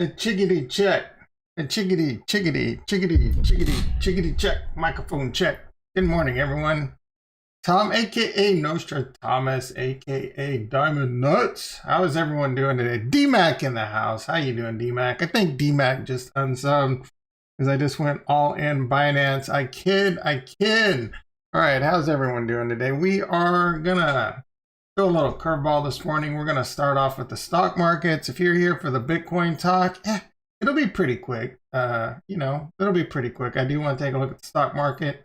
A chickadee check. A chickadee check. Microphone check. Good morning, everyone. Tom, aka Nostradamus, aka Diamond Nuts. How is everyone doing today? D-Mac in the house. How you doing, D-Mac? I think D-Mac just unsubbed because I just went all in Binance. I kid. All right, how's everyone doing today? We are gonna do a little curveball this morning. We're gonna start off with the stock markets. If you're here for the Bitcoin talk, it'll be pretty quick. It'll be pretty quick. I do want to take a look at the stock market.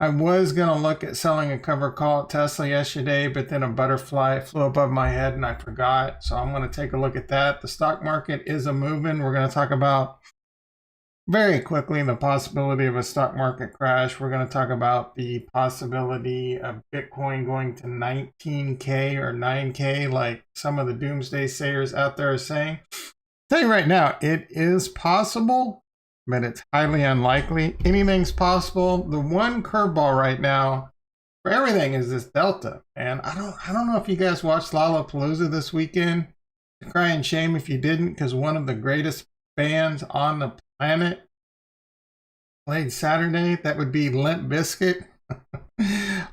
I was going to look at selling a cover call at Tesla yesterday, but then a butterfly flew above my head and I forgot. So I'm going to take a look at that. The stock market is a moving. We're going to talk about very quickly the possibility of a stock market crash. We're going to talk about the possibility of Bitcoin going to 19K or 9K like some of the doomsday sayers out there are saying. I'll tell you right now, it is possible, but it's highly unlikely. Anything's possible. The one curveball right now for everything is this Delta. And I don't know if you guys watched Lollapalooza this weekend. Crying shame if you didn't, because one of the greatest bands on the planet played Saturday. That would be Limp Bizkit.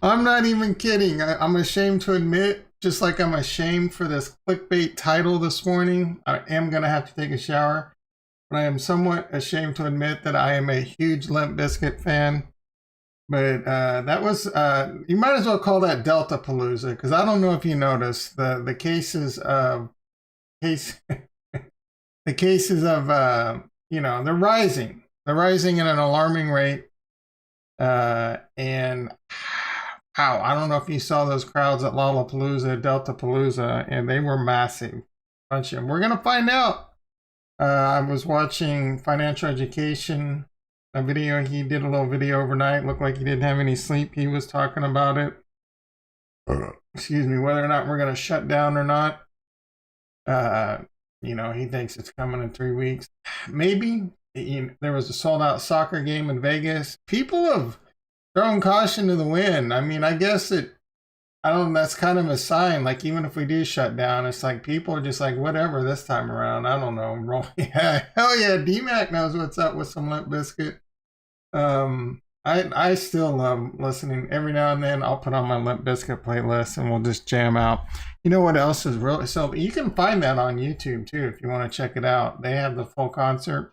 I'm not even kidding. I'm ashamed to admit, just like I'm ashamed for this clickbait title this morning, I am going to have to take a shower. But I am somewhat ashamed to admit that I am a huge Limp Bizkit fan. But that was, you might as well call that Delta Palooza, because I don't know if you noticed the cases of, they're rising. They're rising at an alarming rate. And I don't know if you saw those crowds at Lollapalooza, Delta Palooza, and they were massive. Bunch of them. We're going to find out. I was watching Financial Education, a video. He did a little video overnight. Looked like he didn't have any sleep. He was talking about it. Excuse me, whether or not we're going to shut down or not. He thinks it's coming in 3 weeks. Maybe. There was a sold out soccer game in Vegas. People have thrown caution to the wind. I mean, I guess that's kind of a sign. Like, even if we do shut down, it's like people are just like, whatever this time around. I don't know. Yeah, hell yeah, D-Mac knows what's up with some Limp Bizkit. I still love listening. Every now and then I'll put on my Limp Bizkit playlist and we'll just jam out. You know what else is real? So you can find that on YouTube too if you want to check it out. They have the full concert.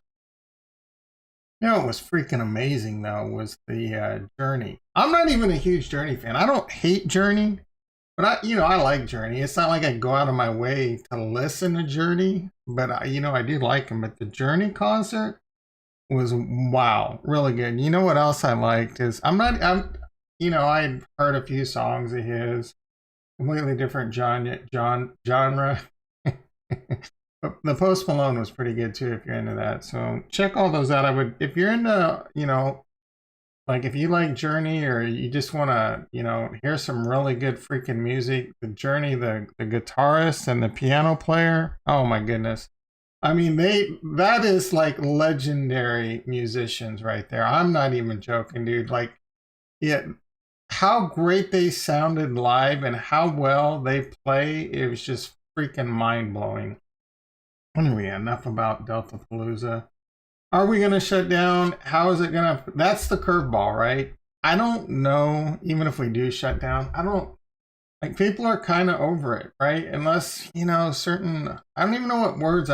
What was freaking amazing though was the Journey. I'm not even a huge Journey fan. I don't hate Journey, but I like Journey. It's not like I go out of my way to listen to Journey, but I do like him. But the Journey concert was wow, really good. You know what else I liked is I'd heard a few songs of his, completely different genre. But the Post Malone was pretty good too, if you're into that. So check all those out. I would, if you're into, like if you like Journey or you just want to, hear some really good freaking music, the Journey, the guitarist and the piano player, oh my goodness. I mean, that is like legendary musicians right there. I'm not even joking, dude. Like, yeah, how great they sounded live and how well they play, it was just freaking mind-blowing. Anyway, enough about Delta Palooza. Are we going to shut down? How is it going to... That's the curveball, right? I don't know, even if we do shut down, people are kind of over it, right? Unless, certain... I don't even know what words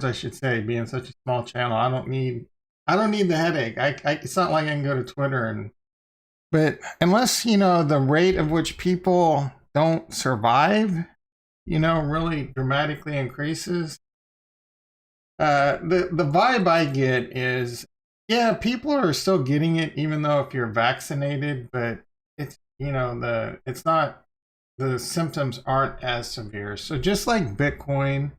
I should say, being such a small channel. I don't need the headache. It's not like I can go to Twitter but unless, the rate of which people don't survive, really dramatically increases. The vibe I get is, yeah, people are still getting it, even though if you're vaccinated, but it's, it's not, the symptoms aren't as severe. So just like Bitcoin,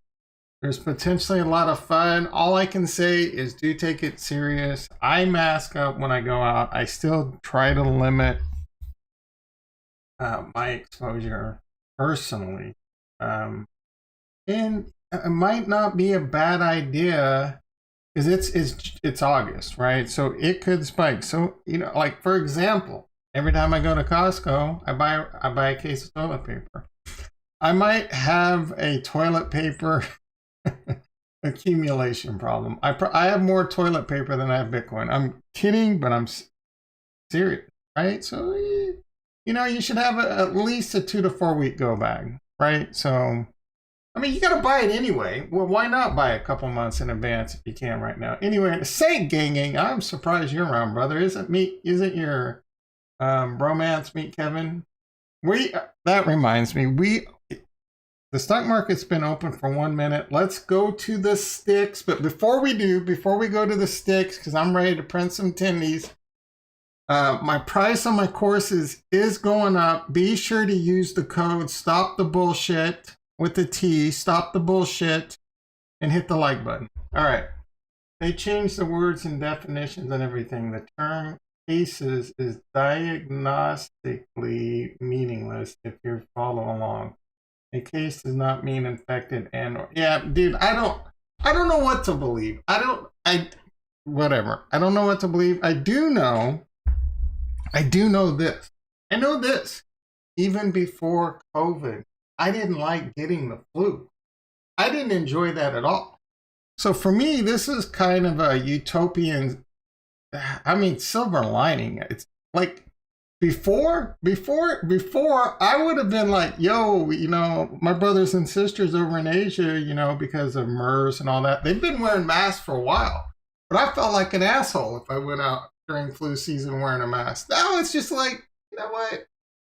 there's potentially a lot of fun. All I can say is do take it serious. I mask up when I go out. I still try to limit my exposure personally. And it might not be a bad idea because it's August, right? So it could spike. So, like for example, every time I go to Costco, I buy a case of toilet paper. I might have a toilet paper accumulation problem. I have more toilet paper than I have Bitcoin. I'm kidding, but I'm serious, right? So, you know, you should have at least a 2 to 4 week go bag, right? So, I mean, you got to buy it anyway. Well, why not buy a couple months in advance if you can right now? Anyway, Saint Gang, I'm surprised you're around, brother. Isn't your bromance meet Kevin? That reminds me, the stock market's been open for 1 minute. Let's go to the sticks. But before we go to the sticks, because I'm ready to print some tendies, my price on my courses is going up. Be sure to use the code Stop the Bullshit with the T. Stop the Bullshit, and hit the like button. All right. They changed the words and definitions and everything. The term cases is diagnostically meaningless if you follow along. A case does not mean infected yeah, dude, I don't know what to believe. Whatever. I don't know what to believe. I do know this. I know this. Even before COVID, I didn't like getting the flu. I didn't enjoy that at all. So for me, this is kind of a utopian, silver lining. It's like, before I would have been like, yo, you know, my brothers and sisters over in Asia, you know, because of MERS and all that, they've been wearing masks for a while. But I felt like an asshole if I went out during flu season wearing a mask. Now it's just like, you know what?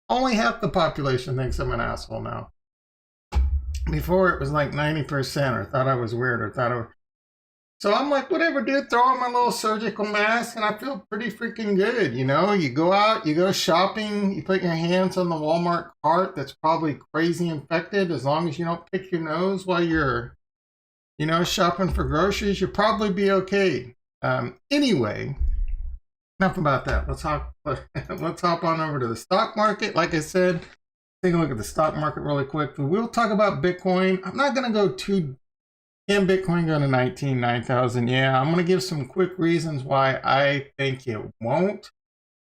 Only half the population thinks I'm an asshole now. Before it was like 90% or thought I was weird or thought I was... So I'm like, whatever, dude, throw on my little surgical mask and I feel pretty freaking good, you know? You go out, you go shopping, you put your hands on the Walmart cart that's probably crazy infected. As long as you don't pick your nose while you're, you know, shopping for groceries, you'll probably be okay. Anyway, enough about that. Let's hop on over to the stock market. Like I said, take a look at the stock market really quick. We'll talk about Bitcoin. I'm not going to go too... Can Bitcoin go to 9,000? Yeah, I'm going to give some quick reasons why I think it won't.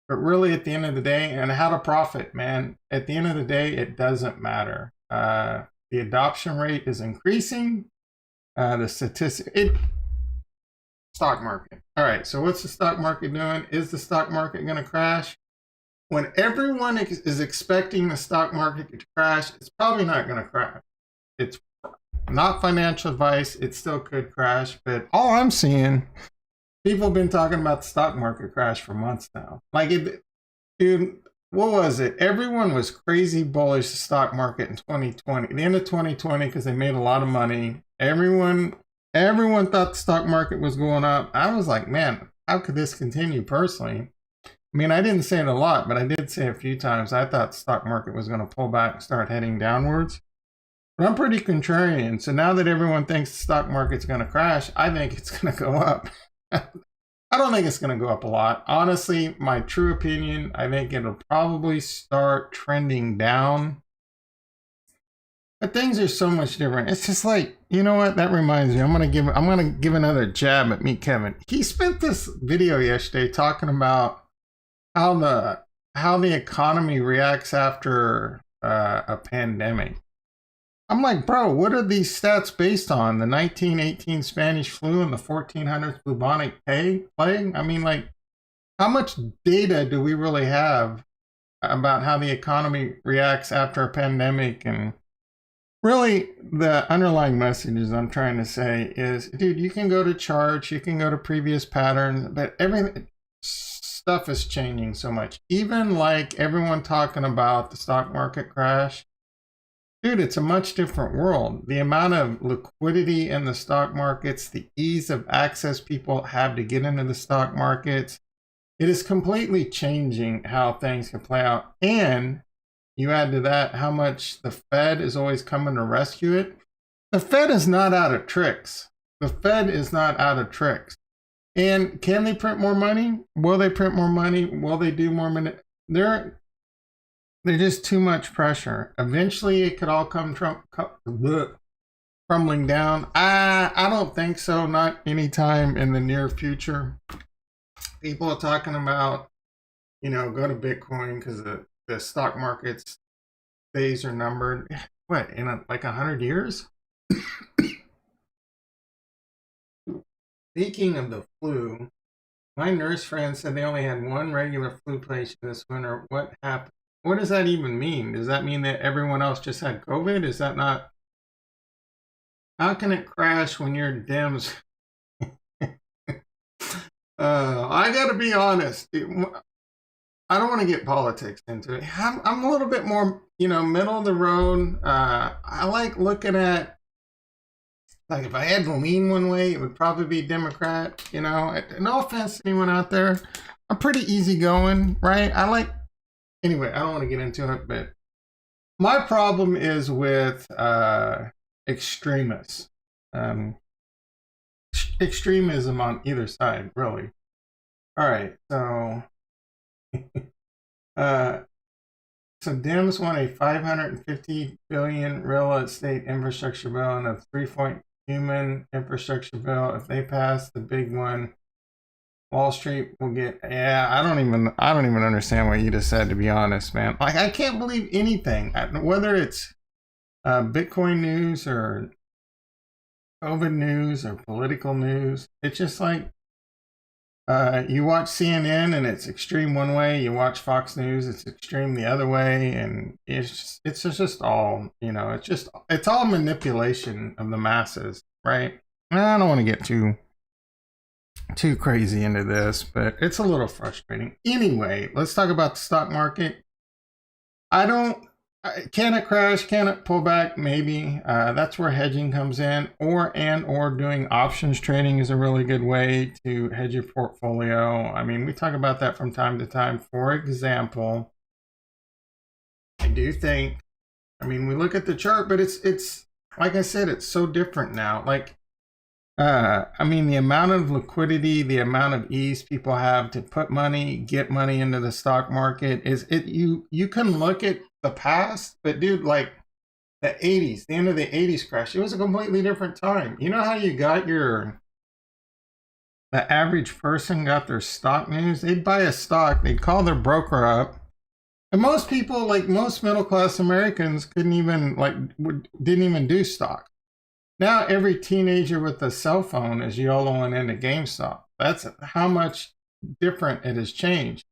But really, at the end of the day, and how to profit, man, at the end of the day, it doesn't matter. The adoption rate is increasing. The stock market. All right, so what's the stock market doing? Is the stock market going to crash? When everyone is expecting the stock market to crash, it's probably not going to crash. It's not financial advice. It still could crash, but all I'm seeing, people have been talking about the stock market crash for months now. Like, dude, what was it? Everyone was crazy bullish the stock market in 2020, the end of 2020, because they made a lot of money. Everyone thought the stock market was going up. I was like, man, how could this continue personally? I mean, I didn't say it a lot, but I did say a few times I thought the stock market was going to pull back and start heading downwards. But I'm pretty contrarian. So now that everyone thinks the stock market's going to crash, I think it's going to go up. I don't think it's going to go up a lot. Honestly, my true opinion, I think it'll probably start trending down. But things are so much different. It's just like, you know what? That reminds me. I'm gonna give another jab at Meet Kevin. He spent this video yesterday talking about how the economy reacts after a pandemic. I'm like, bro, what are these stats based on? The 1918 Spanish flu and the 1400s bubonic plague? I mean, like, how much data do we really have about how the economy reacts after a pandemic? And really, the underlying messages I'm trying to say is, dude, you can go to charts, you can go to previous patterns, but stuff is changing so much. Even like everyone talking about the stock market crash, dude, it's a much different world. The amount of liquidity in the stock markets, the ease of access people have to get into the stock markets, it is completely changing how things can play out. And you add to that how much the Fed is always coming to rescue it. The Fed is not out of tricks. The Fed is not out of tricks. And can they print more money? Will they print more money? Will they do more money? There's just too much pressure. Eventually, it could all come crumbling down. I don't think so. Not anytime in the near future. People are talking about, you know, go to Bitcoin because the stock market's days are numbered. What, in like 100 years? Speaking of the flu, my nurse friend said they only had one regular flu patient this winter. What happened? What does that even mean? Does that mean that everyone else just had COVID? Is that not? How can it crash when your Dems? I gotta be honest. I don't want to get politics into it. I'm a little bit more, middle of the road. I like looking at, like, if I had to lean one way, it would probably be Democrat. No offense to anyone out there. I'm pretty easygoing, right? Anyway, I don't want to get into it, but my problem is with extremists. Extremism on either side, really. All right, so so Dems want a $550 billion real estate infrastructure bill and a 3-point human infrastructure bill. If they pass the big one, Wall Street will get. Yeah, I don't even understand what you just said, to be honest, man. Like, I can't believe anything, whether it's Bitcoin news or COVID news or political news. It's just like, you watch CNN and it's extreme one way. You watch Fox News, it's extreme the other way, and it's just all, it's all manipulation of the masses, right? I don't want to get too crazy into this, but it's a little frustrating. Anyway, let's talk about the stock market. Can it crash? Can it pull back? Maybe. That's where hedging comes in, or doing options trading is a really good way to hedge your portfolio. I mean, we talk about that from time to time. For example, I do think, we look at the chart, but it's like I said, it's so different now. Like, the amount of liquidity, the amount of ease people have to put money, get money into the stock market you can look at the past, but dude, like the 80s, the end of the 80s crash, it was a completely different time. You know how you got the average person got their stock news? They'd buy a stock, they'd call their broker up, and most people, like most middle class Americans, didn't even do stock. Now every teenager with a cell phone is YOLOing into GameStop. That's how much different it has changed.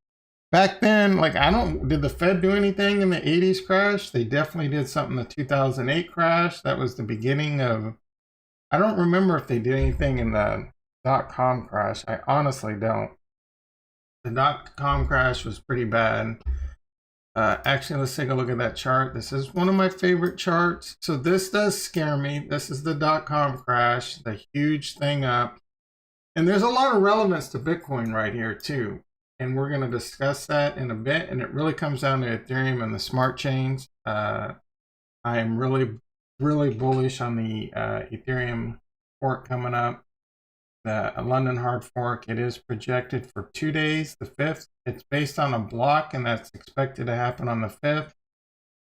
Back then, did the Fed do anything in the 80s crash? They definitely did something in the 2008 crash. That was the beginning of, I don't remember if they did anything in the .com crash. I honestly don't. The .com crash was pretty bad. Actually, let's take a look at that chart. This is one of my favorite charts. So this does scare me. This is the .com crash, the huge thing up. And there's a lot of relevance to Bitcoin right here too. And we're going to discuss that in a bit. And it really comes down to Ethereum and the smart chains. I am really, really bullish on the Ethereum fork coming up. The London hard fork, it is projected for 2 days, the 5th. It's based on a block, and that's expected to happen on the 5th.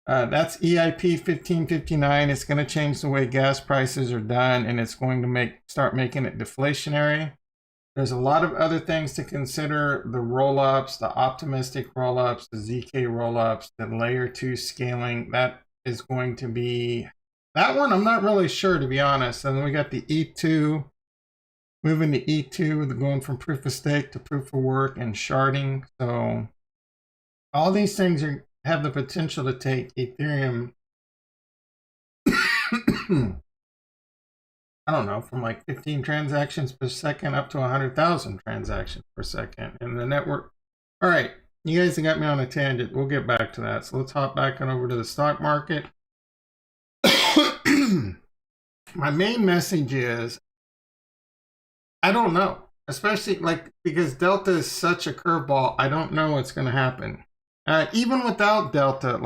That's EIP 1559. It's going to change the way gas prices are done, and it's going to start making it deflationary. There's a lot of other things to consider: the roll-ups, the optimistic roll-ups, the ZK roll-ups, the layer 2 scaling. That is going to be, that one I'm not really sure, to be honest. And then we got the E2, moving to E2, going from proof of stake to proof of work and sharding. So all these things have the potential to take Ethereum I don't know, from like 15 transactions per second up to 100,000 transactions per second in the network. All right, you guys have got me on a tangent. We'll get back to that. So let's hop back on over to the stock market. My main message is, I don't know, especially because Delta is such a curveball. I don't know what's going to happen. Even without Delta,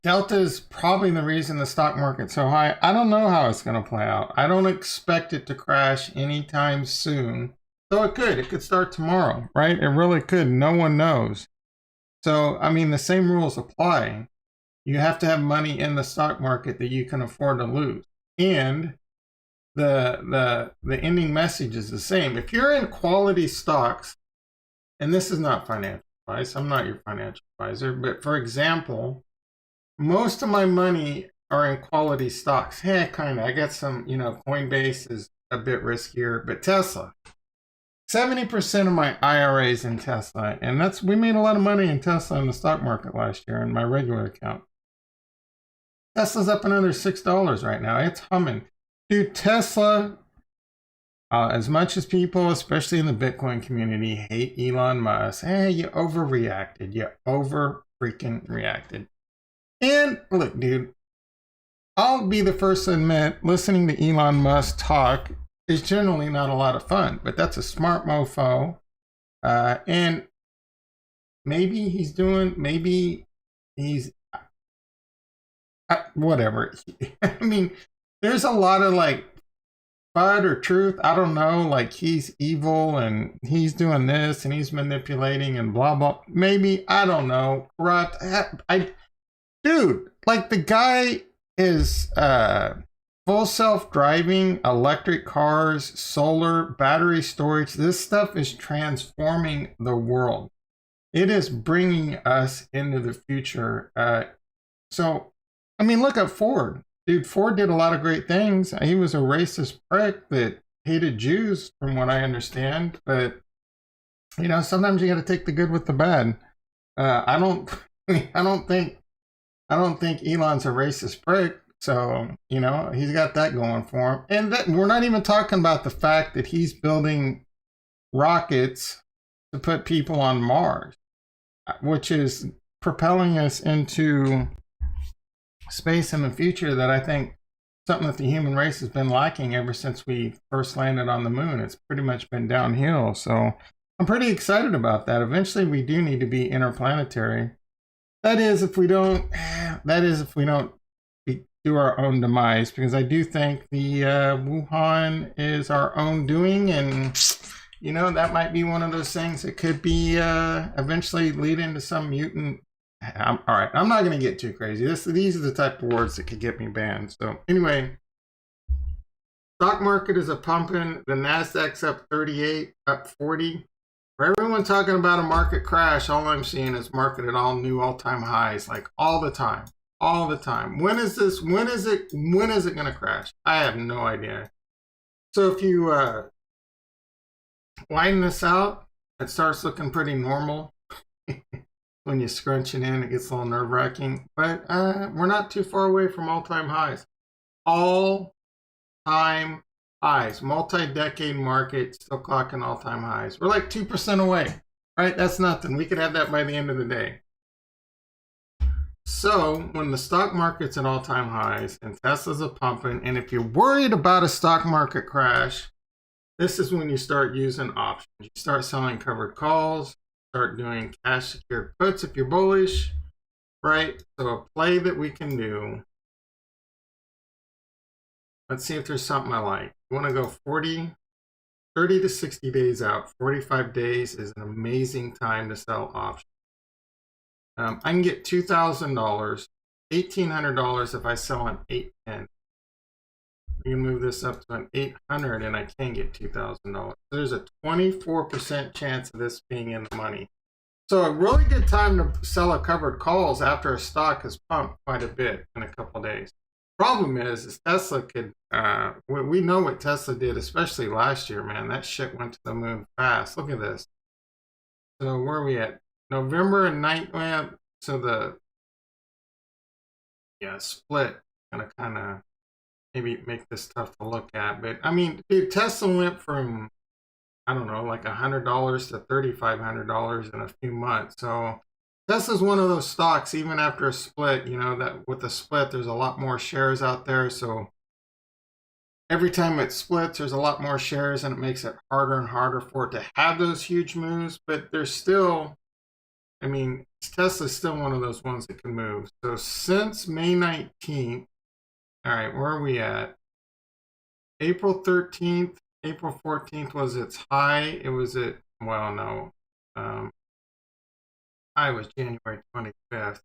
Delta is probably the reason the stock market's so high. I don't know how it's going to play out. I don't expect it to crash anytime soon. Though it could start tomorrow, right? It really could. No one knows. So, the same rules apply. You have to have money in the stock market that you can afford to lose. And the ending message is the same. If you're in quality stocks, and this is not financial advice, I'm not your financial advisor, but for example, most of my money are in quality stocks. Kind of. I got some, Coinbase is a bit riskier. But Tesla, 70% of my IRA is in Tesla, and we made a lot of money in Tesla in the stock market last year in my regular account. Tesla's up another $6 right now. It's humming. Dude, Tesla, as much as people, especially in the Bitcoin community, hate Elon Musk, hey, you overreacted. You over freaking reacted. And look, dude, I'll be the first to admit, listening to Elon Musk talk is generally not a lot of fun, but that's a smart mofo. And maybe he's whatever. I mean, there's a lot of like FUD or truth. I don't know. Like he's evil and he's doing this and he's manipulating and blah, blah. Maybe, I don't know. Corrupt. Dude, like the guy is full self-driving, electric cars, solar, battery storage. This stuff is transforming the world. It is bringing us into the future. So, I mean, look at Ford. Dude, Ford did a lot of great things. He was a racist prick that hated Jews, from what I understand. But, you know, sometimes you got to take the good with the bad. I don't think Elon's a racist prick. So, you know, he's got that going for him. And we're not even talking about the fact that he's building rockets to put people on Mars, which is propelling us into space in the future. That I think something that the human race has been lacking ever since we first landed on the moon. It's pretty much been downhill. So I'm pretty excited about that. Eventually we do need to be interplanetary. That is if we don't do our own demise, because I do think the Wuhan is our own doing, and you know, that might be one of those things that could be eventually lead into some mutant. All right, I'm not going to get too crazy. These are the type of words that could get me banned. So anyway, stock market is a pumping. The Nasdaq's up 38, up 40. For everyone talking about a market crash, all I'm seeing is market at all new all-time highs, like all the time. All the time. When is it going to crash? I have no idea. So if you widen this out, it starts looking pretty normal. When you scrunch it in, it gets a little nerve-wracking. But we're not too far away from all-time highs. All-time highs. Multi-decade market still clocking all-time highs. We're like 2% away, right? That's nothing. We could have that by the end of the day. So when the stock market's at all-time highs and Tesla's a pumping, and if you're worried about a stock market crash, this is when you start using options. You start selling covered calls, start doing cash secured puts if you're bullish, right? So a play that we can do. Let's see if there's something I like. You want to go 30 to 60 days out. 45 days is an amazing time to sell options. I can get $2,000, $1,800 if I sell an 810. We can move this up to an 800 and I can get $2,000. So there's a 24% chance of this being in the money. So a really good time to sell a covered calls after a stock has pumped quite a bit in a couple of days. Problem is Tesla could, we know what Tesla did, especially last year, man. That shit went to the moon fast. Look at this. So where are we at? November and 9th, so the split gonna kind of maybe make this tough to look at. But I mean, dude, Tesla went from, I don't know, like $100 to $3,500 in a few months. So Tesla's one of those stocks, even after a split, you know, that with the split, there's a lot more shares out there. So every time it splits, there's a lot more shares and it makes it harder and harder for it to have those huge moves. But there's still, I mean, Tesla's still one of those ones that can move. So since May 19th, all right, where are we at? April 13th, April 14th was its high. It was at, well, no. High was January 25th.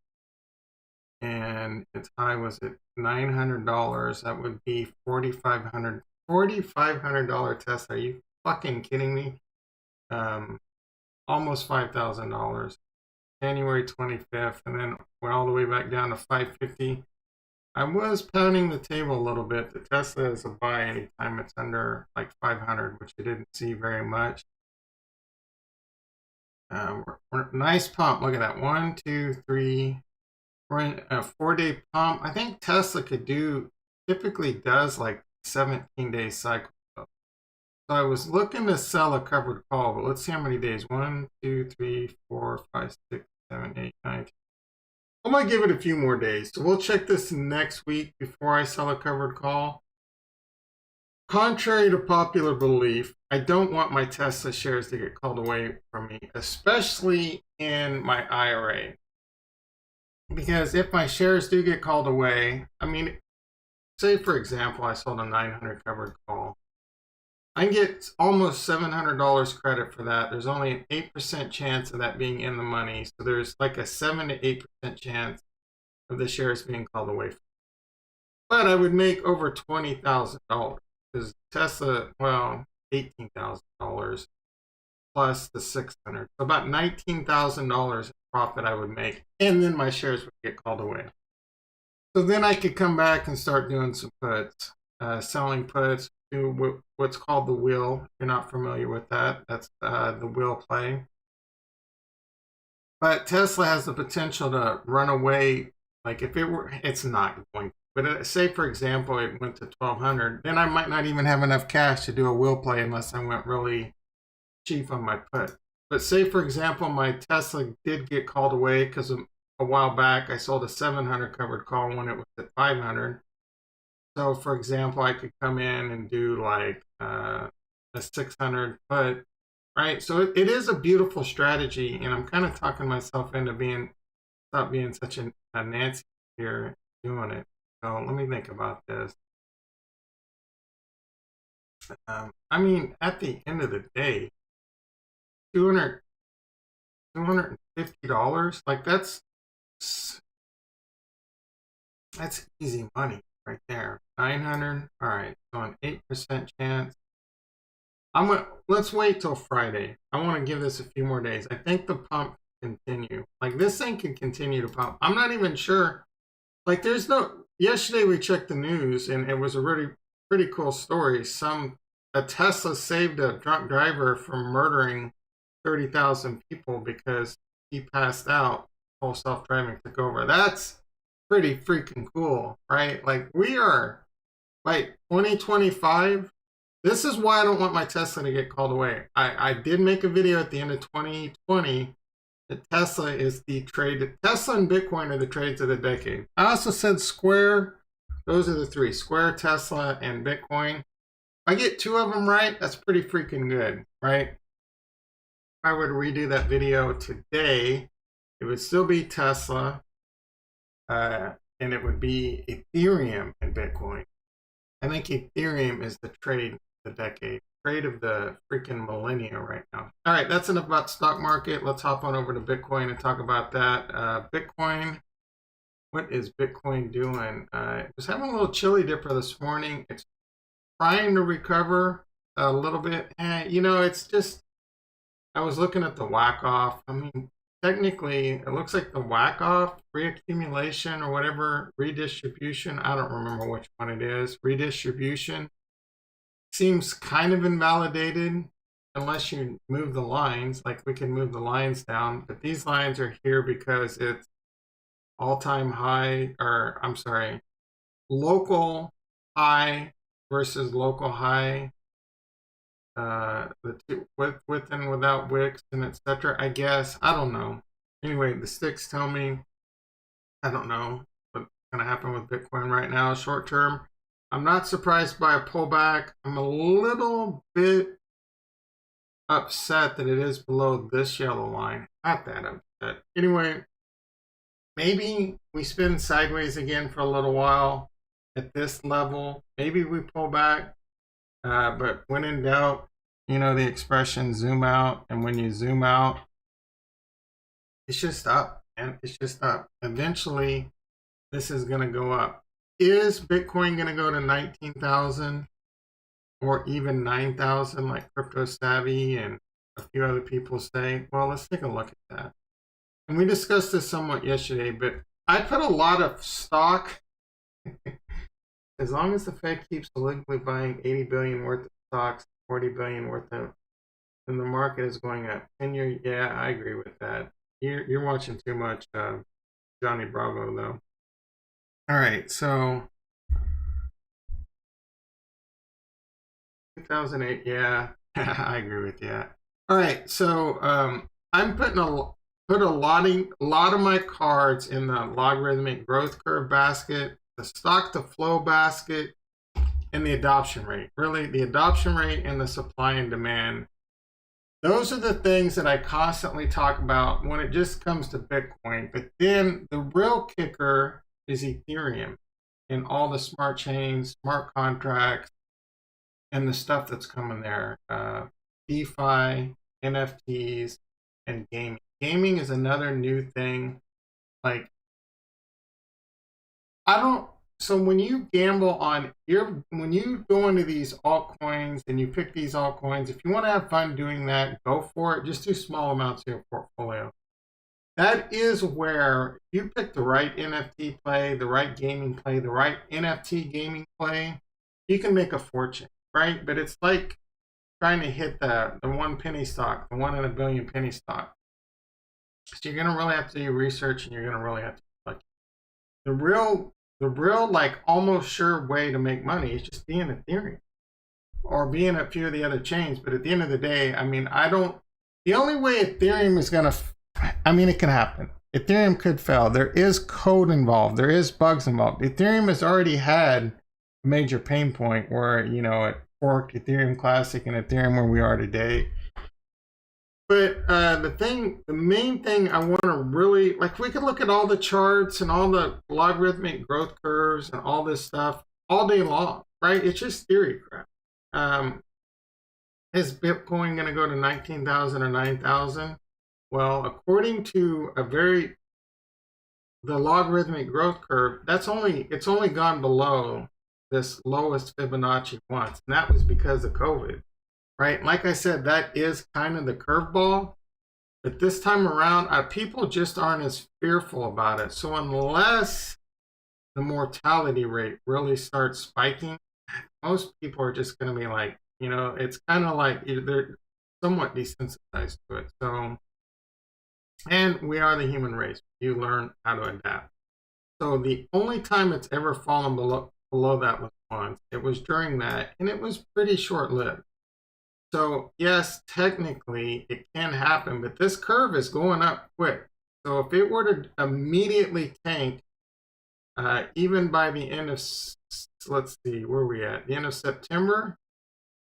And its high was at $900. That would be $4,500 Tesla. Are you fucking kidding me? Almost $5,000. January 25th, and then went all the way back down to 550. I was pounding the table a little bit. The Tesla is a buy anytime it's under like 500, which I didn't see very much. Nice pump. Look at that. 1, 2, 3. We're in a 4-day pump. I think Tesla typically does like 17-day cycle. So I was looking to sell a covered call, but let's see how many days. 1, 2, 3, 4, 5, 6, 7, 8, 9, 10. I might give it a few more days. So we'll check this next week before I sell a covered call. Contrary to popular belief, I don't want my Tesla shares to get called away from me, especially in my IRA. Because if my shares do get called away, I mean, say for example, I sold a 900 covered call. I get almost $700 credit for that. There's only an 8% chance of that being in the money. So there's like a 7 to 8% chance of the shares being called away from me. But I would make over $20,000 because Tesla, well, $18,000 plus the $600. So about $19,000 profit I would make. And then my shares would get called away. So then I could come back and start doing some puts, selling puts, do what's called the wheel. If you're not familiar with that, that's the wheel play. But Tesla has the potential to run away. Like if it were, it's not going to. But say for example, it went to 1,200, then I might not even have enough cash to do a wheel play unless I went really cheap on my put. But say for example, my Tesla did get called away because a while back I sold a 700 covered call when it was at 500. So for example, I could come in and do like a 600 put, right? So it is a beautiful strategy, and I'm kind of talking myself into stop being such a Nancy here doing it. So let me think about this. I mean, at the end of the day, $250, like that's easy money right there. 900. All right, so an 8% chance. Let's wait till Friday. I want to give this a few more days. I think the pump can continue. Like this thing can continue to pump. I'm not even sure. Like yesterday we checked the news and it was a really pretty cool story. A Tesla saved a drunk driver from murdering 30,000 people because he passed out. Full self-driving took over. That's pretty freaking cool, right? Like we are like 2025. This is why I don't want my Tesla to get called away. I did make a video at the end of 2020 that Tesla is Tesla and Bitcoin are the trades of the decade. I also said Square. Those are the three: Square, Tesla, and Bitcoin. If I get 2 of them right, that's pretty freaking good, right? If I were to redo that video today, it would still be Tesla, and it would be Ethereum and Bitcoin. I think Ethereum is the trade of the decade, trade of the freaking millennia right now. All right, that's enough about stock market. Let's hop on over to Bitcoin and talk about that. Bitcoin, what is Bitcoin doing? It was having a little chilly dipper this morning. It's trying to recover a little bit. It's just, I was looking at the whack off. I mean, technically, it looks like the whack off, reaccumulation or whatever, redistribution. I don't remember which one it is. Redistribution seems kind of invalidated unless you move the lines. Like we can move the lines down, but these lines are here because it's all-time high, or I'm sorry, local high versus local high. The two, with and without wicks and etc. I guess, I don't know. Anyway, the sticks tell me I don't know what's going to happen with Bitcoin right now short term. I'm not surprised by a pullback. I'm a little bit upset that it is below this yellow line. Not that upset. Anyway, maybe we spin sideways again for a little while at this level. Maybe we pull back. But when in doubt, the expression zoom out. And when you zoom out, it's just up, man. It's just up. Eventually, this is going to go up. Is Bitcoin going to go to 19,000 or even 9,000 like Crypto Savvy and a few other people say? Well, let's take a look at that. And we discussed this somewhat yesterday, but I put a lot of stock As long as the Fed keeps illegally buying 80 billion worth of stocks, 40 billion worth of, then the market is going up. 10-year, yeah, I agree with that. You're watching too much Johnny Bravo though. All right, so 2008, yeah, I agree with you. All right, so I'm put a lot of my cards in the logarithmic growth curve basket, the stock to flow basket, and the adoption rate. Really, the adoption rate and the supply and demand. Those are the things that I constantly talk about when it just comes to Bitcoin. But then the real kicker is Ethereum and all the smart chains, smart contracts, and the stuff that's coming there. DeFi, NFTs, and gaming. Gaming is another new thing. Like, I don't. So when you gamble on when you go into these altcoins and you pick these altcoins, if you want to have fun doing that, go for it. Just do small amounts of your portfolio. That is where you pick the right NFT play, the right gaming play, the right NFT gaming play, you can make a fortune, right? But it's like trying to hit the 1 penny stock, the 1 in a billion penny stock. So you're gonna really have to do research, and you're gonna really have to like the real like almost sure way to make money is just being Ethereum or being a few of the other chains. But at the end of the day, I mean, the only way Ethereum is gonna, I mean, it can happen. Ethereum could fail. There is code involved. There is bugs involved. Ethereum has already had a major pain point where, it forked Ethereum Classic and Ethereum where we are today. But the main thing I want to really, like, we could look at all the charts and all the logarithmic growth curves and all this stuff all day long, right? It's just theory crap. Is Bitcoin going to go to 19,000 or 9,000? Well, according to the logarithmic growth curve, it's only gone below this lowest Fibonacci once, and that was because of COVID. Right? Like I said, that is kind of the curveball. But this time around, people just aren't as fearful about it. So unless the mortality rate really starts spiking, most people are just going to be like, it's kind of like they're somewhat desensitized to it. So, and we are the human race. You learn how to adapt. So the only time it's ever fallen below that was once. It was during that, and it was pretty short-lived. So yes, technically it can happen, but this curve is going up quick. So if it were to immediately tank, even by the end of, let's see, where are we at? The end of September,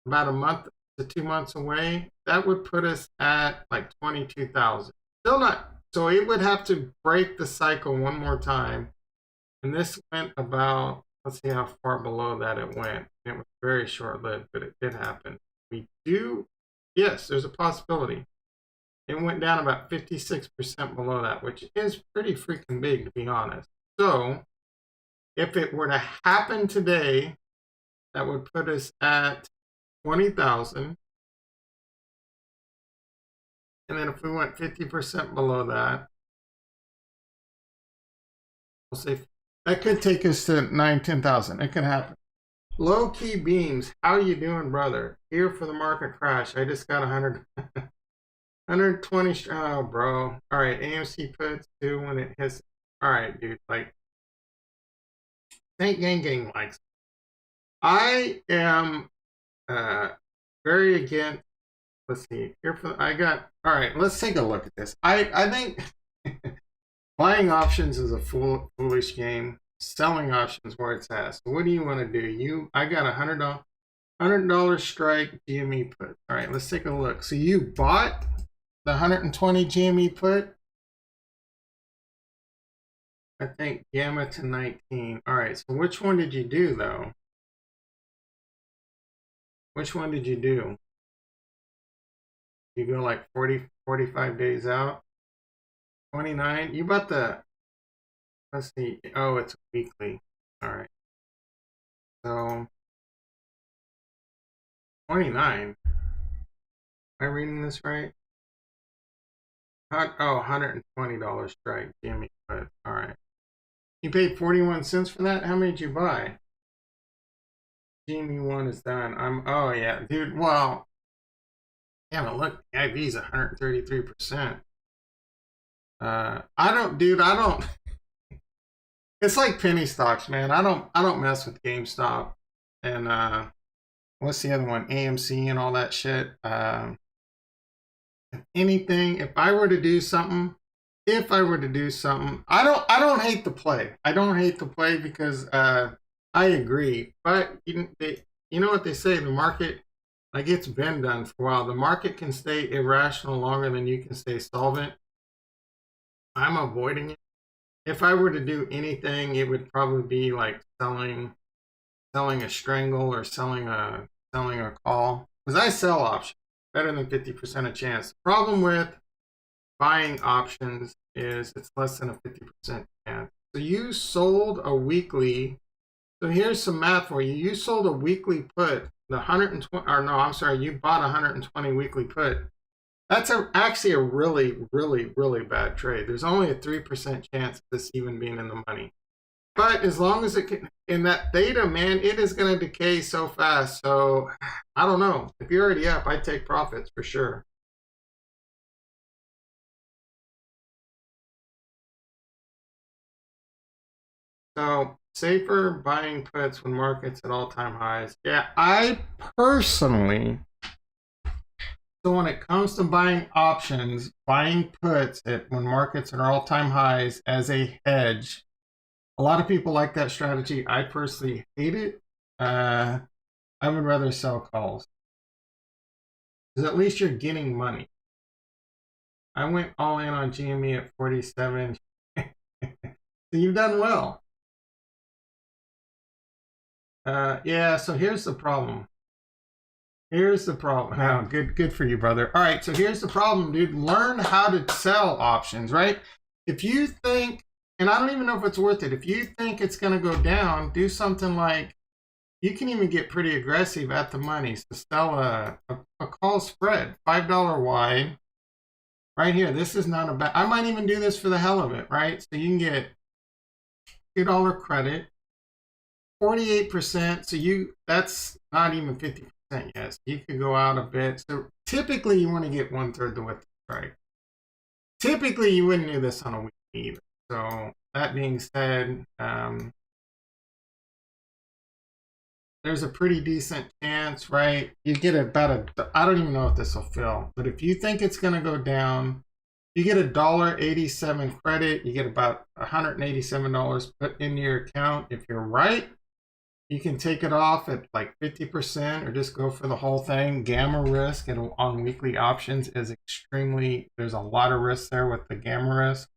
about a month to 2 months away, that would put us at like 22,000. Still not, so it would have to break the cycle one more time. And this went about, let's see how far below that it went. It was very short-lived, but it did happen. Yes, there's a possibility. It went down about 56% below that, which is pretty freaking big, to be honest. So if it were to happen today, that would put us at 20,000. And then if we went 50% below that, we'll say that could take us to 10,000. It can happen. Low key beams, how you doing, brother? Here for the market crash. I just got 120. Oh, bro. All right, AMC puts 2 when it hits. All right, dude. Like, thank gang likes. I am very against. Let's see. Here for I got. All right, let's take a look at this. I think buying options is a foolish game. Selling options where it's at. So what do you want to do? I got $100 strike GME put. All right, let's take a look. So you bought the 120 GME put. I think gamma to 19. All right, so which one did you do though? Which one did you do? You go like 45 days out? 29? You bought the, let's see. Oh, it's weekly. All right. So 29. Am I reading this right? $120 strike. Jimmy put. All right. You paid 41 cents for that? How many did you buy? GME1 is done. oh yeah, dude, well, yeah, but look, the IV is 133%. I don't, it's like penny stocks, man. I don't mess with GameStop and, what's the other one? AMC and all that shit. Anything, if I were to do something, I don't hate the play. I don't hate the play because I agree. But you know what they say, the market, like, it's been done for a while. The market can stay irrational longer than you can stay solvent. I'm avoiding it. If I were to do anything, it would probably be like selling a strangle or selling a call. Because I sell options, better than 50% of chance. The problem with buying options is it's less than a 50% chance. So you sold a weekly. So here's some math for you. You sold a weekly put, the 120, or no, I'm sorry, you bought 120 weekly put. That's actually a really, really, really bad trade. There's only a 3% chance of this even being in the money. But as long as it can, in that theta, man, it is going to decay so fast. So I don't know. If you're already up, I'd take profits for sure. So safer buying puts when markets at all-time highs. Yeah, I personally, so when it comes to buying options, buying puts when markets are all-time highs as a hedge, a lot of people like that strategy. I personally hate it. I would rather sell calls. Because at least you're getting money. I went all in on GME at 47. So you've done well. Yeah, so here's the problem. Oh, good for you, brother. All right, so here's the problem, dude. Learn how to sell options, right? If you think, and I don't even know if it's worth it, if you think it's going to go down, do something like, you can even get pretty aggressive at the money. So sell a call spread, $5 wide. Right here, this is not a bad, I might even do this for the hell of it, right? So you can get $2 credit, 48%. So that's not even 50% yet. So you could go out a bit. So typically you want to get 1/3 the width, right? Typically you wouldn't do this on a week either. So that being said, there's a pretty decent chance, right? You get about I don't even know if this will fill, but if you think it's going to go down, you get $1.87 credit. You get about $187 put into your account. If you're right, you can take it off at like 50% or just go for the whole thing. Gamma risk on weekly options is extremely, there's a lot of risk there with the gamma risk.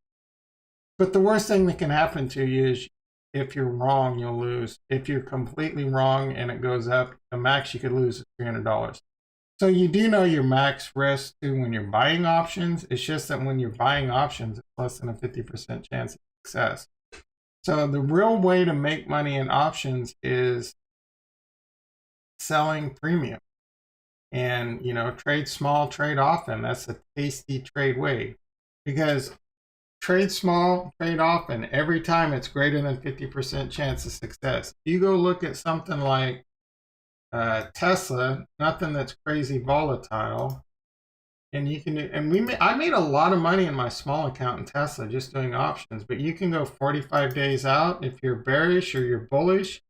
But the worst thing that can happen to you is if you're wrong, you'll lose. If you're completely wrong and it goes up, the max you could lose is $300. So you do know your max risk too when you're buying options. It's just that when you're buying options, it's less than a 50% chance of success. So the real way to make money in options is selling premium. And, trade small, trade often. That's a tasty trade way. Because trade small, trade often. Every time it's greater than 50% chance of success. You go look at something like Tesla, nothing that's crazy volatile. And you can, I made a lot of money in my small account in Tesla just doing options, but you can go 45 days out if you're bearish or you're bullish.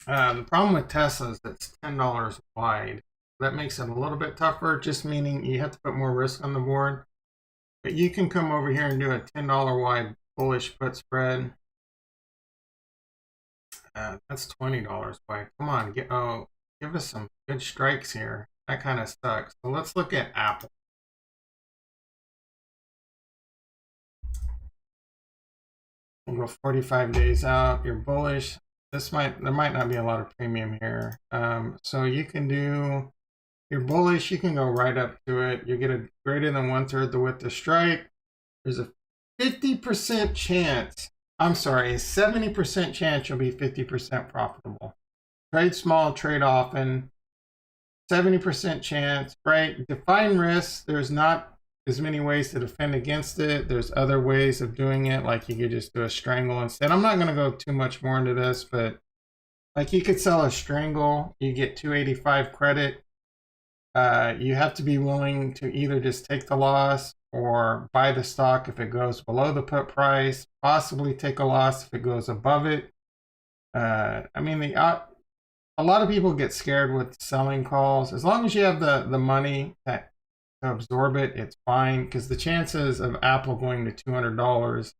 The problem with Tesla is it's $10 wide. That makes it a little bit tougher, just meaning you have to put more risk on the board. But you can come over here and do a $10 wide bullish put spread. That's $20 wide. Come on, give us some good strikes here. That kind of sucks. So let's look at Apple. We'll go 45 days out. You're bullish. There might not be a lot of premium here. So you can do, you're bullish, you can go right up to it. You get a greater than 1/3 the width of strike. There's a 50% chance, I'm sorry, a 70% chance you'll be 50% profitable. Trade small, trade often. 70% chance, right? Define risk. There's not as many ways to defend against it. There's other ways of doing it, like you could just do a strangle instead. I'm not going to go too much more into this, but like you could sell a strangle, you get 285 credit. You have to be willing to either just take the loss or buy the stock if it goes below the put price, possibly take a loss if it goes above it. I mean, a lot of people get scared with selling calls. As long as you have the money to absorb it, it's fine, because the chances of Apple going to $200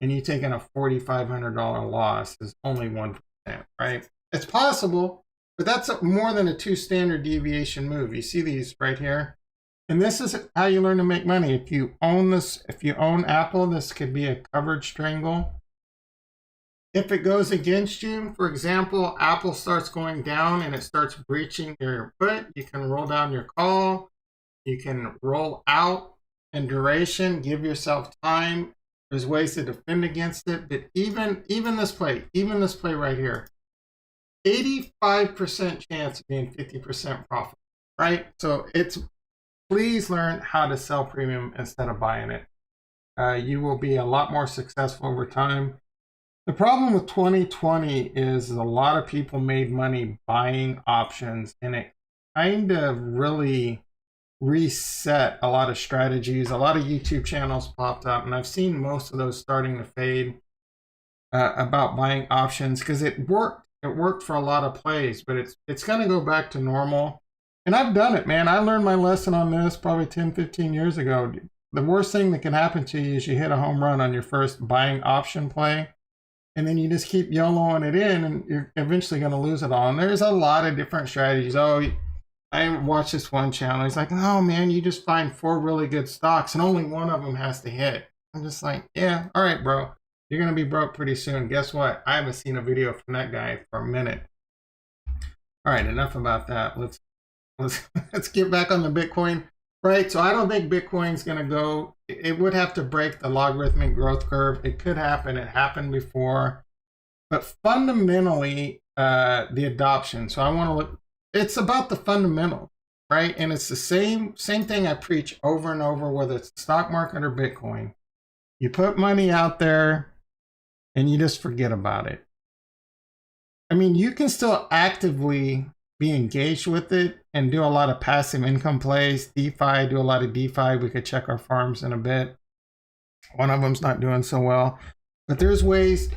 and you taking a $4,500 loss is only 1%, right? It's possible, but that's more than a 2 standard deviation move. You see these right here? And this is how you learn to make money. If you own this, if you own Apple, this could be a covered strangle. If it goes against you, for example, Apple starts going down and it starts breaching your put, you can roll down your call. You can roll out in duration, give yourself time. There's ways to defend against it. But even this play right here, 85% chance of being 50% profit, right? So please learn how to sell premium instead of buying it. You will be a lot more successful over time. The problem with 2020 is a lot of people made money buying options, and it kind of really reset a lot of strategies. A lot of YouTube channels popped up, and I've seen most of those starting to fade about buying options, because it worked. It worked for a lot of plays, but it's going to go back to normal. And I've done it, man. I learned my lesson on this probably 10, 15 years ago. The worst thing that can happen to you is you hit a home run on your first buying option play, and then you just keep YOLOing it in, and you're eventually going to lose it all. And there's a lot of different strategies. Oh, I watched this one channel. He's like, oh man, you just find 4 really good stocks and only one of them has to hit. I'm just like, yeah, all right, bro. You're going to be broke pretty soon. Guess what? I haven't seen a video from that guy for a minute. All right, enough about that. Let's get back on the Bitcoin. Right, so I don't think Bitcoin's going to go. It would have to break the logarithmic growth curve. It could happen. It happened before. But fundamentally, the adoption. So I want to look. It's about the fundamental, right? And it's the same thing I preach over and over, whether it's the stock market or Bitcoin. You put money out there and you just forget about it. I mean, you can still actively be engaged with it and do a lot of passive income plays. DeFi, do a lot of DeFi. We could check our farms in a bit. One of them's not doing so well, but there's ways.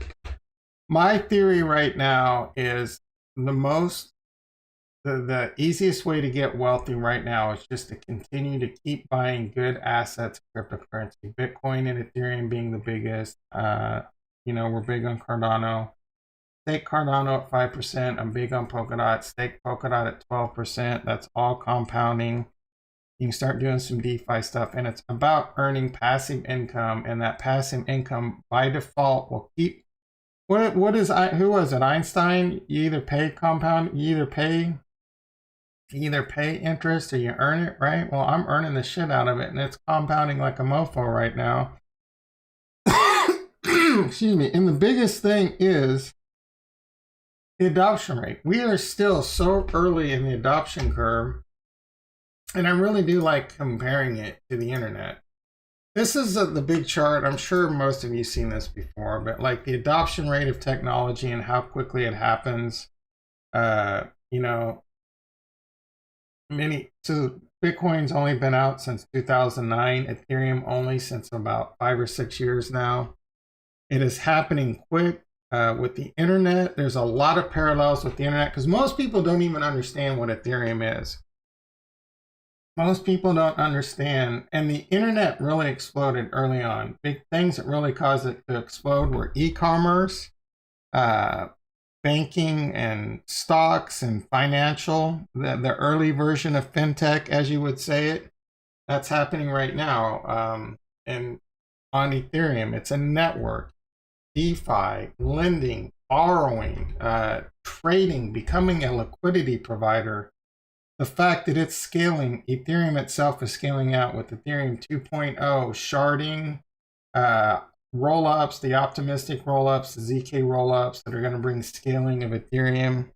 My theory right now is the easiest way to get wealthy right now is just to continue to keep buying good assets, cryptocurrency, Bitcoin and Ethereum being the biggest. We're big on Cardano. Stake Cardano at 5%. I'm big on Polkadot. Stake Polkadot at 12%. That's all compounding. You can start doing some DeFi stuff, and it's about earning passive income, and that passive income by default will keep. Who was it? Einstein? You either pay compound, you either pay interest or you earn it, right? Well, I'm earning the shit out of it, and it's compounding like a mofo right now. Excuse me. And the biggest thing is the adoption rate. We are still so early in the adoption curve, and I really do like comparing it to the internet. This is the big chart. I'm sure most of you seen this before, but like the adoption rate of technology and how quickly it happens. So Bitcoin's only been out since 2009. Ethereum only since about 5 or 6 years now. It is happening quick. With the internet, there's a lot of parallels with the internet, because most people don't even understand what Ethereum is. Most people don't understand, and the internet really exploded early on. Big things that really caused it to explode were e-commerce, banking, and stocks and financial. The early version of fintech, as you would say it, that's happening right now. And on Ethereum, it's a network. DeFi, lending, borrowing, trading, becoming a liquidity provider. The fact that it's scaling, Ethereum itself is scaling out with Ethereum 2.0, sharding, roll-ups, the optimistic roll-ups, the ZK roll-ups that are going to bring scaling of Ethereum.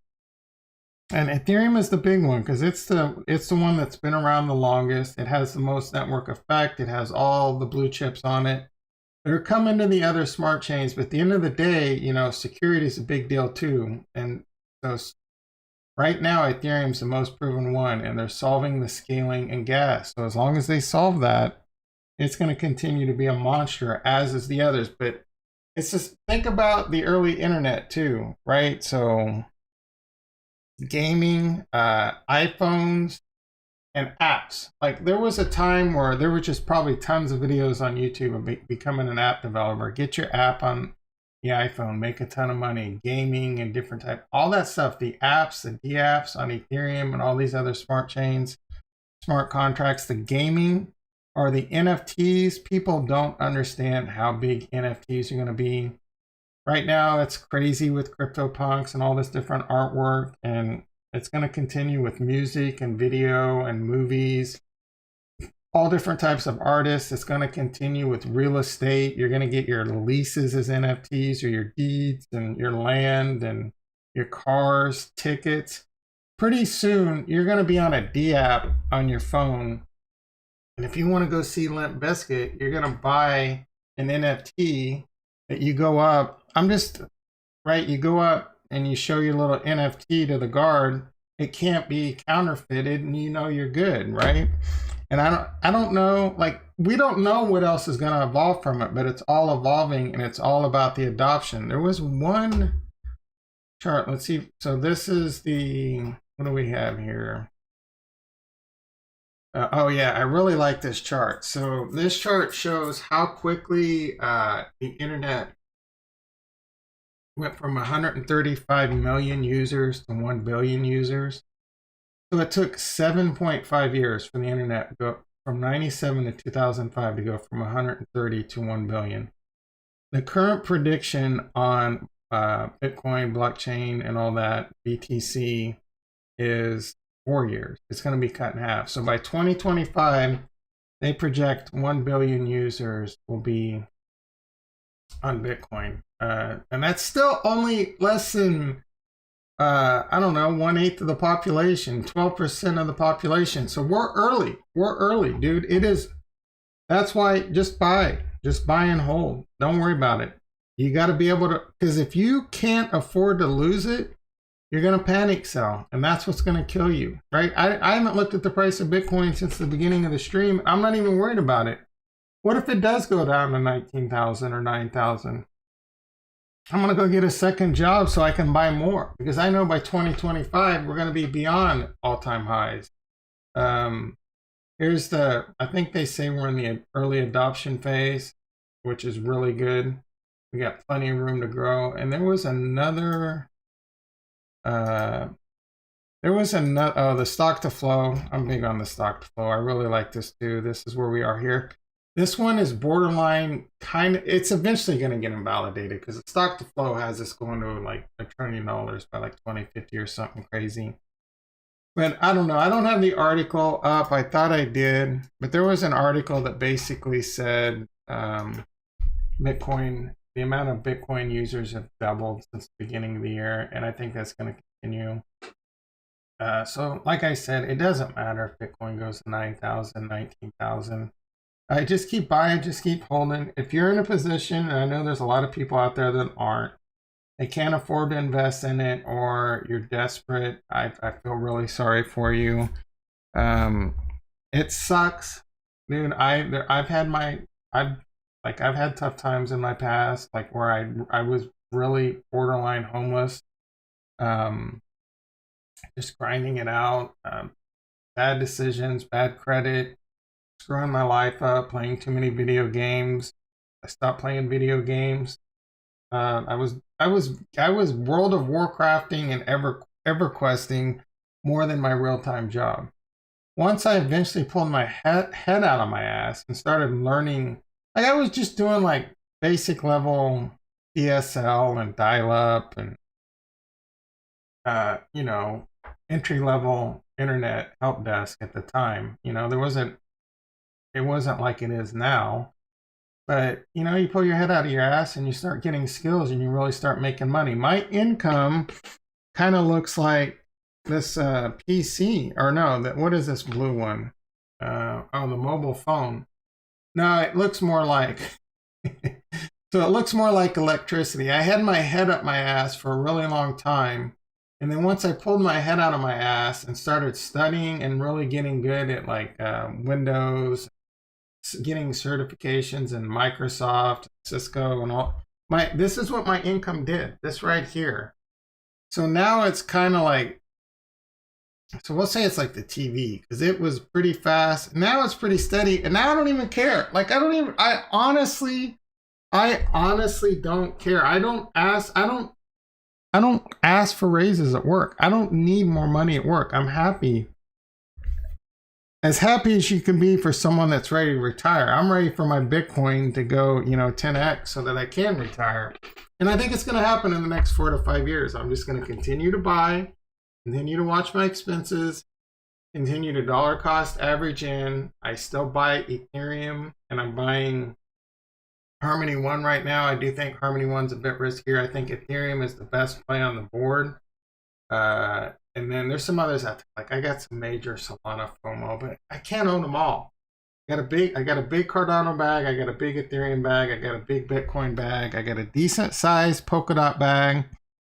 And Ethereum is the big one because it's the one that's been around the longest. It has the most network effect. It has all the blue chips on it. They're coming to the other smart chains, but at the end of the day, security is a big deal too. And so right now, Ethereum's the most proven one, and they're solving the scaling and gas. So as long as they solve that, it's going to continue to be a monster, as is the others. But it's just, think about the early internet too, right? So gaming, iPhones, and apps. Like there was a time where there were just probably tons of videos on YouTube of becoming an app developer. Get your app on the iPhone, make a ton of money, gaming and different type, all that stuff, the apps, the D-apps on Ethereum and all these other smart chains, smart contracts, the gaming or the NFTs. People don't understand how big NFTs are going to be. Right now, it's crazy with CryptoPunks and all this different artwork, and it's going to continue with music and video and movies, all different types of artists. It's going to continue with real estate. You're going to get your leases as NFTs, or your deeds and your land and your cars, tickets. Pretty soon, you're going to be on a D-app on your phone. And if you want to go see Limp Bizkit, you're going to buy an NFT that you go up. You go up and you show your little NFT to the guard. It can't be counterfeited, and you're good, right? And I don't know, like we don't know what else is going to evolve from it, but it's all evolving and it's all about the adoption. There was one chart. Let's see. So this is what do we have here? Oh yeah, I really like this chart. So this chart shows how quickly the internet went from 135 million users to 1 billion users. So it took 7.5 years for the internet to go from 97 to 2005 to go from 130 to 1 billion. The current prediction on Bitcoin, blockchain, and all that, BTC, is 4 years. It's going to be cut in half. So by 2025, they project 1 billion users will be on Bitcoin. And that's still only less than, 1/8 of the population, 12% of the population. So we're early. We're early, dude. It is. That's why just buy and hold. Don't worry about it. You got to be able to, because if you can't afford to lose it, you're going to panic sell. And that's what's going to kill you, right? I haven't looked at the price of Bitcoin since the beginning of the stream. I'm not even worried about it. What if it does go down to 19,000 or 9,000? I'm going to go get a second job so I can buy more, because I know by 2025, we're going to be beyond all-time highs. I think they say we're in the early adoption phase, which is really good. We got plenty of room to grow. And there was another, the stock to flow. I'm big on the stock to flow. I really like this too. This is where we are here. This one is borderline it's eventually going to get invalidated, because the stock to flow has this going to like $1 trillion by like 2050 or something crazy. But I don't know. I don't have the article up. I thought I did, but there was an article that basically said Bitcoin, the amount of Bitcoin users have doubled since the beginning of the year, and I think that's going to continue. So like I said, it doesn't matter if Bitcoin goes to 9,000, 19,000. I just keep buying, just keep holding. If you're in a position, and I know there's a lot of people out there that aren't, they can't afford to invest in it, or you're desperate, I feel really sorry for you. It sucks, dude. I've had tough times in my past, like where I was really borderline homeless, just grinding it out, bad decisions, bad credit, screwing my life up, playing too many video games. I stopped playing video games. I was World of Warcrafting and EverQuesting more than my real-time job. Once I eventually pulled my head out of my ass and started learning, like I was just doing like basic level DSL and dial-up and entry level internet help desk at the time. It wasn't like it is now. But, you pull your head out of your ass and you start getting skills and you really start making money. My income kind of looks like this PC, or no, that what is this blue one? Oh, the mobile phone. No, it looks more like so it looks more like electricity. I had my head up my ass for a really long time. And then once I pulled my head out of my ass and started studying and really getting good at like Windows, getting certifications in Microsoft, Cisco, and all, this is what my income did. This right here. So now it's kind of like, so we'll say it's like the TV, because it was pretty fast. Now it's pretty steady, and now I don't even care. Like I honestly don't care. I don't ask for raises at work. I don't need more money at work. I'm happy. As happy as you can be for someone that's ready to retire. I'm ready for my Bitcoin to go, 10x so that I can retire. And I think it's going to happen in the next 4 to 5 years. I'm just going to continue to buy, continue to watch my expenses, continue to dollar cost average in. I still buy Ethereum, and I'm buying Harmony One right now. I do think Harmony One's a bit riskier. I think Ethereum is the best play on the board. And then there's some others out there. Like I got some major Solana FOMO, but I can't own them all. I got a big Cardano bag. I got a big Ethereum bag. I got a big Bitcoin bag. I got a decent sized Polkadot bag.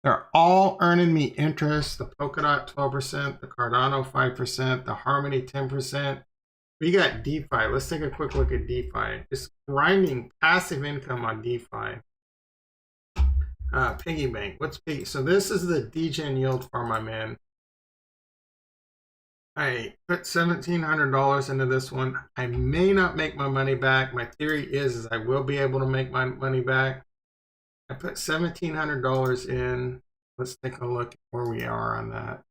They're all earning me interest. The Polkadot 12%, the Cardano 5%, the Harmony 10%. We got DeFi. Let's take a quick look at DeFi. Just grinding passive income on DeFi. Piggy bank. What's piggy? So this is the degen yield farm I'm in. I put $1,700 into this one. I may not make my money back. My theory is I will be able to make my money back. I put $1,700 in. Let's take a look at where we are on that.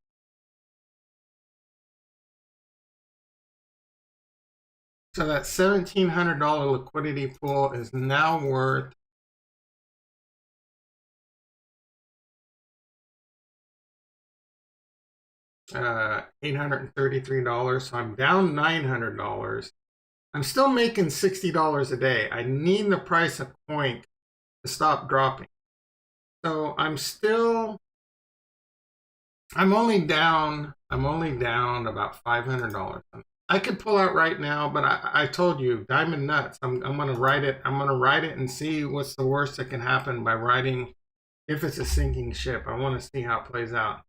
So that $1,700 liquidity pool is now worth $833. So I'm down $900. I'm still making $60 a day. I need the price of coin to stop dropping. So I'm only down about $500. I could pull out right now, but I told you, diamond nuts. I'm gonna ride it. I'm gonna ride it and see what's the worst that can happen by riding. If it's a sinking ship, I want to see how it plays out.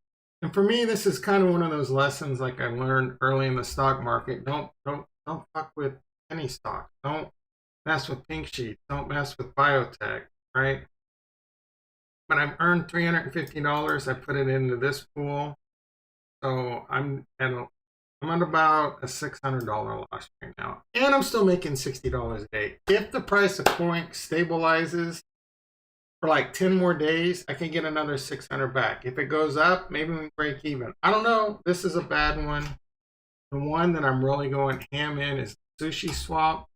And for me, this is kind of one of those lessons like I learned early in the stock market. Don't fuck with penny stock. Don't mess with pink sheets. Don't mess with biotech, right? But I've earned $350. I put it into this pool. So I'm at about a $600 loss right now. And I'm still making $60 a day. If the price of coin stabilizes for like 10 more days, I can get another 600 back. If it goes up, maybe we break even. I don't know. This is a bad one. The one that I'm really going ham in is Sushi Swap.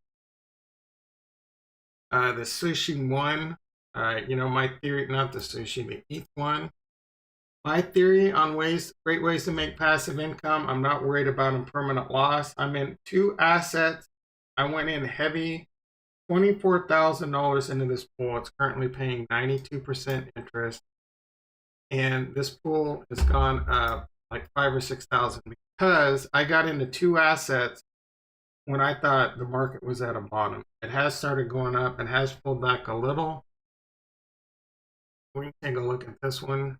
The Sushi one, my theory, not the Sushi, the ETH one. My theory on great ways to make passive income. I'm not worried about impermanent loss. I'm in 2 assets. I went in heavy. $24,000 into this pool. It's currently paying 92% interest, and this pool has gone up like 5,000 or 6,000 because I got into 2 assets when I thought the market was at a bottom. It has started going up and has pulled back a little. We can take a look at this one.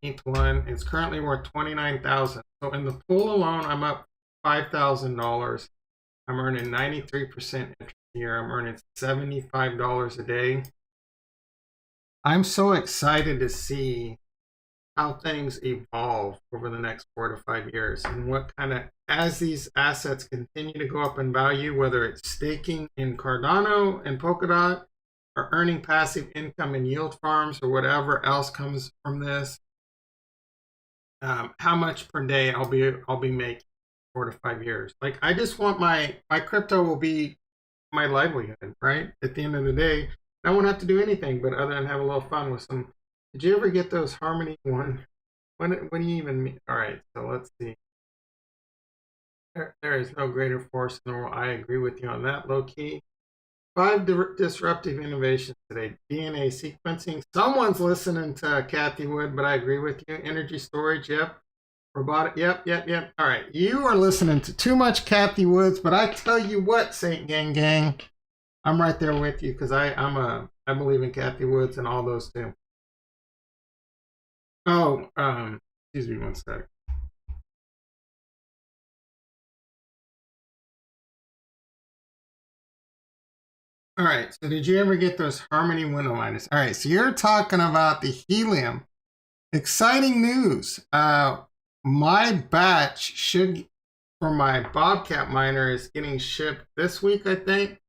ETH one. It's currently worth 29,000. So in the pool alone, I'm up $5,000. I'm earning 93% interest here. I'm earning $75 a day. I'm so excited to see how things evolve over the next 4 to 5 years, and what kind of, as these assets continue to go up in value, whether it's staking in Cardano and Polkadot or earning passive income in yield farms or whatever else comes from this, how much per day I'll be making 4 to 5 years. Like, I just want my crypto will be my livelihood, right? At the end of the day, I won't have to do anything but other than have a little fun with some. Did you ever get those Harmony one? When do you even mean? All right, so let's see. There is no greater force in the world. I agree with you on that, low key. 5 disruptive innovations today. DNA sequencing. Someone's listening to Kathy Wood, but I agree with you. Energy storage, yep. Robotic, yep. All right, you are listening to too much Kathy Woods, but I tell you what, Saint Gang, I'm right there with you because I believe in Kathy Woods and all those too. Oh, excuse me one sec. All right, so did you ever get those Harmony window miners? All right, so you're talking about the helium. Exciting news. My batch should, for my Bobcat miner, is getting shipped this week, I think.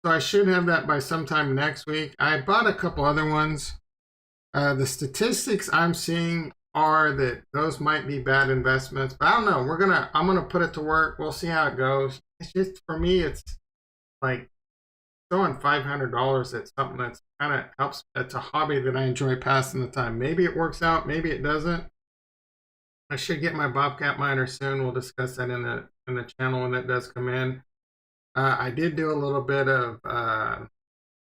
So I should have that by sometime next week. I bought a couple other ones. The statistics I'm seeing are that those might be bad investments, but I don't know. I'm gonna put it to work. We'll see how it goes. It's just, for me, it's like throwing $500 at something that's kind of helps. It's a hobby that I enjoy passing the time. Maybe it works out, maybe it doesn't. I should get my Bobcat miner soon. We'll discuss that in the channel when that does come in. I did do a little bit of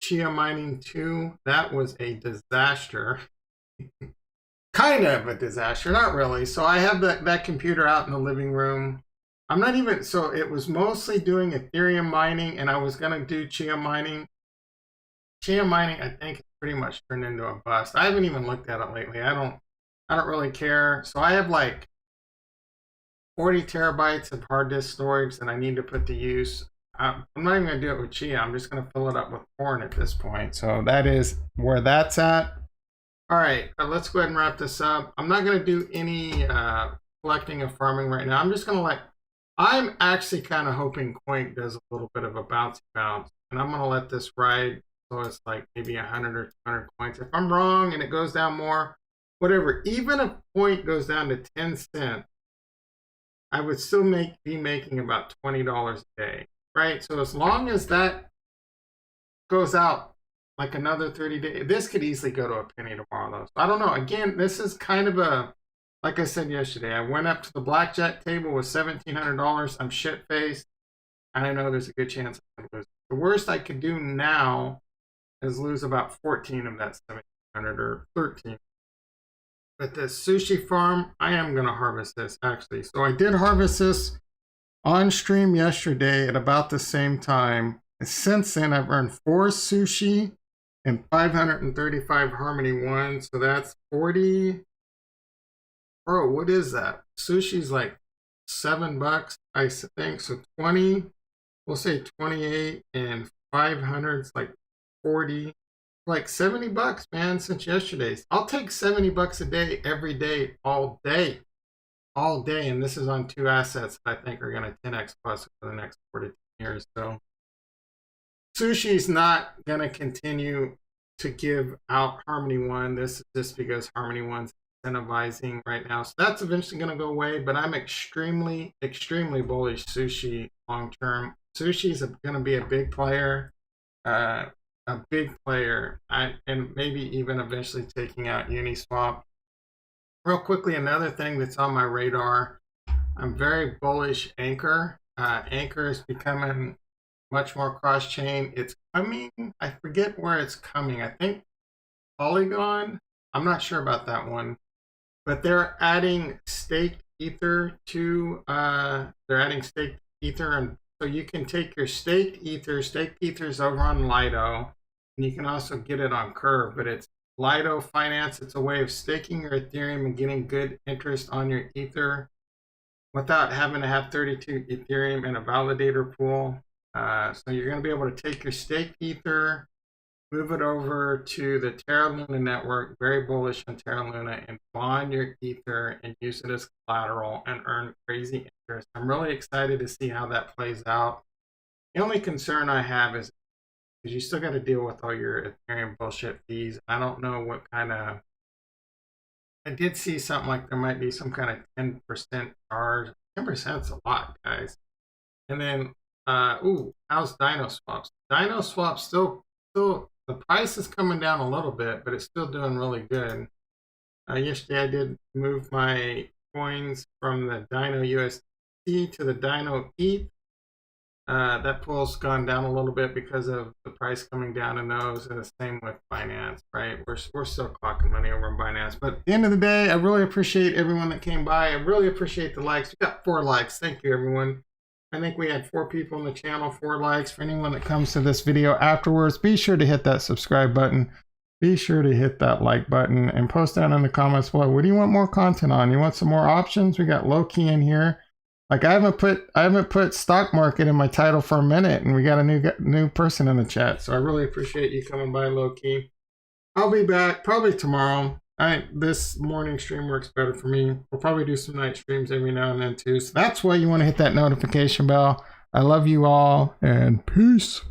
Chia mining too. That was a disaster. Kind of a disaster, not really. So I have that computer out in the living room. I'm not even, so it was mostly doing Ethereum mining, and I was going to do Chia mining. Chia mining, I think, pretty much turned into a bust. I haven't even looked at it lately. I don't really care. So I have like 40 terabytes of hard disk storage that I need to put to use. I'm not even going to do it with Chia. I'm just going to fill it up with corn at this point. So that is where that's at. All right, let's go ahead and wrap this up. I'm not going to do any collecting or farming right now. I'm just going to I'm actually kind of hoping Coin does a little bit of a bouncy bounce. And I'm going to let this ride so it's like maybe 100 or 200 coins. If I'm wrong and it goes down more, whatever. Even if Coin goes down to 10 cents, I would still be making about $20 a day, right? So as long as that goes out like another 30 days, this could easily go to a penny tomorrow, though. So I don't know. Again, this is kind of like I said yesterday, I went up to the blackjack table with $1,700. I'm shit-faced, and I know there's a good chance I can lose. The worst I could do now is lose about 14 of that 1,700 or 13. But this sushi farm, I am going to harvest this, actually. So I did harvest this on stream yesterday at about the same time. And since then, I've earned 4 sushi and 535 Harmony 1. So that's 40. Bro, what is that? Sushi's like $7, I think. So 20, we'll say 28, and 500 is like 40. Like $70, man, since yesterday. I'll take $70 a day, every day, all day. All day. And this is on 2 assets that I think are going to 10x plus for the next 4 to 10 years. So Sushi's not going to continue to give out Harmony 1. This is just because Harmony 1's incentivizing right now. So that's eventually going to go away, but I'm extremely bullish Sushi long term. Sushi's going to be a big player. And maybe even eventually taking out Uniswap. Real quickly, another thing that's on my radar, I'm very bullish Anchor. Anchor is becoming much more cross-chain. It's coming, I forget where it's coming. I think Polygon. I'm not sure about that one. But they're adding staked ether to, and so you can take your staked ether's over on Lido, and you can also get it on Curve, but it's Lido Finance. It's a way of staking your Ethereum and getting good interest on your ether without having to have 32 Ethereum in a validator pool. So you're going to be able to take your staked ether, move it over to the Terra Luna network, very bullish on Terra Luna, and bond your ether and use it as collateral and earn crazy interest. I'm really excited to see how that plays out. The only concern I have is because you still got to deal with all your Ethereum bullshit fees. I don't know what kind of, I did see something like there might be some kind of 10% charge. 10% is a lot, guys. And then, how's Dino Swaps? Dino Swaps still, the price is coming down a little bit, but it's still doing really good. Yesterday I did move my coins from the Dino USD to the Dino ETH. That pool's gone down a little bit because of the price coming down in those, and the same with Binance, right? We're still clocking money over on Binance. But at the end of the day, I really appreciate everyone that came by. I really appreciate the likes. We got 4 likes. Thank you, everyone. I think we had 4 people on the channel, 4 likes. For anyone that comes to this video afterwards, be sure to hit that subscribe button. Be sure to hit that like button and post down in the comments below. What do you want more content on? You want some more options? We got low key in here. Like I haven't put stock market in my title for a minute, and we got a new person in the chat. So I really appreciate you coming by, low key. I'll be back probably tomorrow. This morning stream works better for me. We'll probably do some night streams every now and then too. So that's why you want to hit that notification bell. I love you all, and peace.